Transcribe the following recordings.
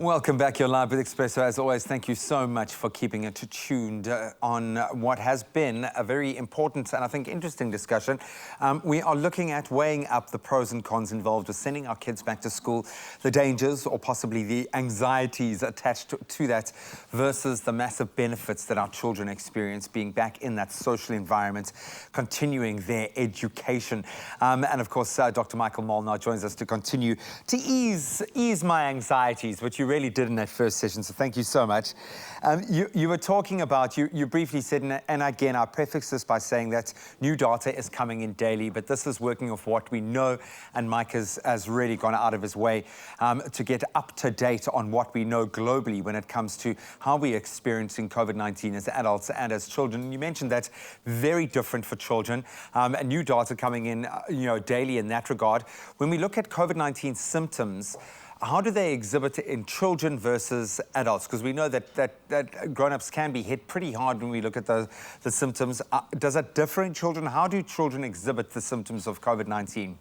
Welcome back. You're live with Expresso. As always, thank you so much for keeping it tuned on what has been a very important and I think interesting discussion. We are looking at weighing up the pros and cons involved with sending our kids back to school, the dangers or possibly the anxieties attached to that versus the massive benefits that our children experience being back in that social environment, continuing their education. And of course, Dr. Mol now joins us to continue to ease my anxieties, which you really did in that first session, so thank you so much. You were talking about, you briefly said, and again, I prefix this by saying that new data is coming in daily, but this is working off what we know, and Mike has really gone out of his way to get up to date on what we know globally when it comes to how we're experiencing COVID-19 as adults and as children. You mentioned that very different for children, and new data coming in daily in that regard. When we look at COVID-19 symptoms, how do they exhibit in children versus adults? Because we know that grown-ups can be hit pretty hard when we look at the symptoms. Does it differ in children? How do children exhibit the symptoms of COVID-19?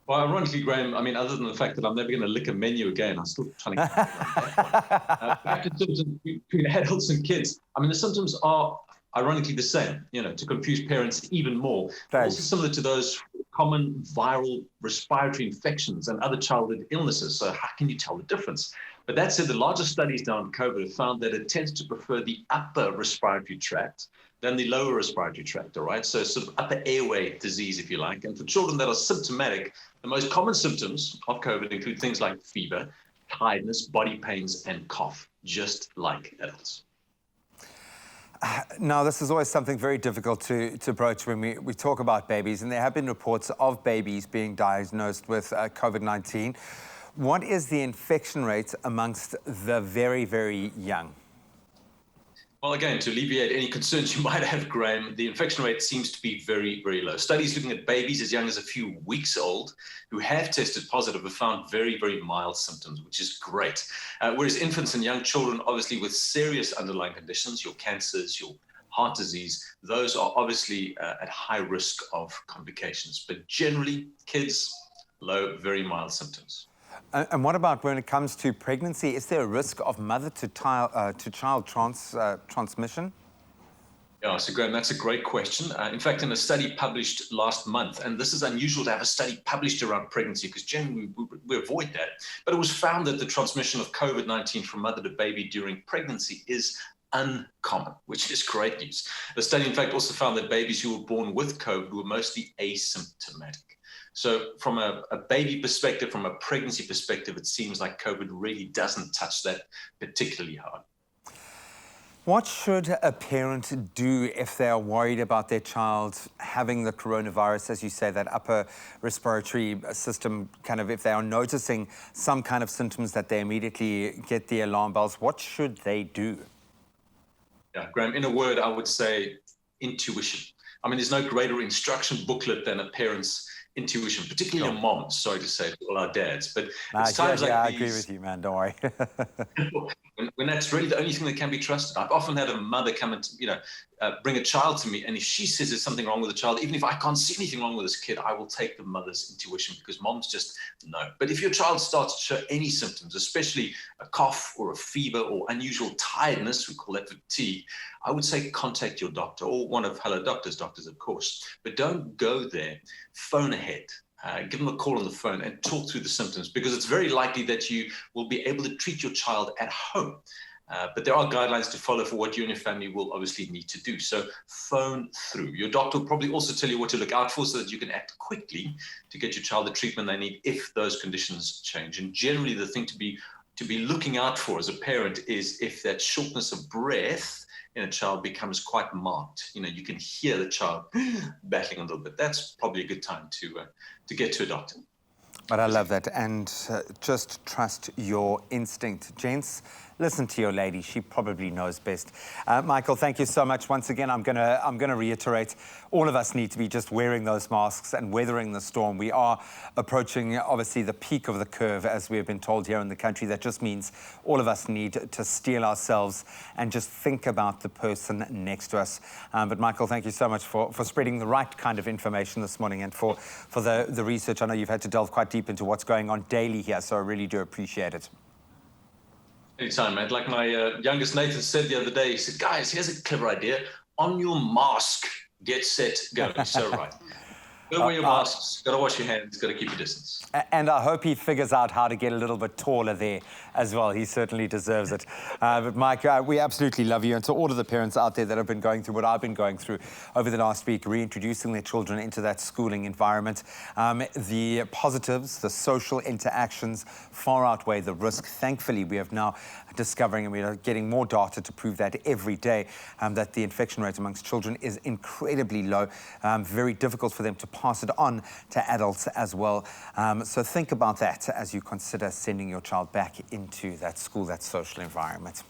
Well, ironically, Graham, I mean, other than the fact that I'm never going to lick a menu again, I'm still trying to get back to symptoms between adults and kids. I mean, the symptoms are ironically the same, to confuse parents even more. Also similar to those common viral respiratory infections and other childhood illnesses. So how can you tell the difference? But that said, the largest studies now on COVID have found that it tends to prefer the upper respiratory tract than the lower respiratory tract, all right? So sort of upper airway disease, if you like. And for children that are symptomatic, the most common symptoms of COVID include things like fever, tiredness, body pains, and cough, just like adults. Now, this is always something very difficult to broach when we talk about babies, and there have been reports of babies being diagnosed with COVID-19. What is the infection rate amongst the very, very young? Well, again, to alleviate any concerns you might have, Graham, the infection rate seems to be very, very low. Studies looking at babies as young as a few weeks old who have tested positive have found very, very mild symptoms, which is great. Whereas infants and young children, obviously with serious underlying conditions, your cancers, your heart disease, those are obviously at high risk of complications. But generally, kids, low, very mild symptoms. And what about when it comes to pregnancy? Is there a risk of mother-to-child transmission? Yeah, so Graham, that's a great question. In fact, in a study published last month, and this is unusual to have a study published around pregnancy because generally we avoid that, but it was found that the transmission of COVID-19 from mother to baby during pregnancy is uncommon, which is great news. The study, in fact, also found that babies who were born with COVID were mostly asymptomatic. So from a baby perspective, from a pregnancy perspective, it seems like COVID really doesn't touch that particularly hard. What should a parent do if they are worried about their child having the coronavirus, as you say, that upper respiratory system, kind of if they are noticing some kind of symptoms that they immediately get the alarm bells? What should they do? Yeah, Graham, in a word, I would say intuition. I mean, there's no greater instruction booklet than a parent's intuition, particularly your moms, sorry to say, to all our dads. But it's times like these, I agree with you, man, don't worry. when that's really the only thing that can be trusted. I've often had a mother come and, bring a child to me, and if she says there's something wrong with the child, even if I can't see anything wrong with this kid, I will take the mother's intuition because moms just know. But if your child starts to show any symptoms, especially a cough or a fever or unusual tiredness, we call that fatigue, I would say contact your doctor or one of Hello Doctors, of course. But don't go there. Phone ahead. Give them a call on the phone and talk through the symptoms because it's very likely that you will be able to treat your child at home. But there are guidelines to follow for what you and your family will obviously need to do. So phone through. Your doctor will probably also tell you what to look out for so that you can act quickly to get your child the treatment they need if those conditions change. And generally the thing to be looking out for as a parent is if that shortness of breath in a child becomes quite marked. You can hear the child battling a little bit. That's probably a good time to get to a doctor. But I love that, and just trust your instinct. Gents, listen to your lady. She probably knows best. Michael, thank you so much. Once again, I'm gonna reiterate, all of us need to be just wearing those masks and weathering the storm. We are approaching, obviously, the peak of the curve, as we have been told here in the country. That just means all of us need to steel ourselves and just think about the person next to us. But Michael, thank you so much for spreading the right kind of information this morning and for the research. I know you've had to delve quite deep into what's going on daily here, so I really do appreciate it. Anytime, man. Like my youngest Nathan said the other day, he said, guys, here's a clever idea. On your mask, get set, go. He's so right. Gotta wear your masks, gotta wash your hands, gotta keep your distance. And I hope he figures out how to get a little bit taller there as well. He certainly deserves it. But Mike, we absolutely love you. And to all of the parents out there that have been going through what I've been going through over the last week, reintroducing their children into that schooling environment, the positives, the social interactions far outweigh the risk. Thankfully, we are now discovering, and we are getting more data to prove that every day, that the infection rate amongst children is incredibly low, very difficult for them to pass it on to adults as well. So think about that as you consider sending your child back into that school, that social environment.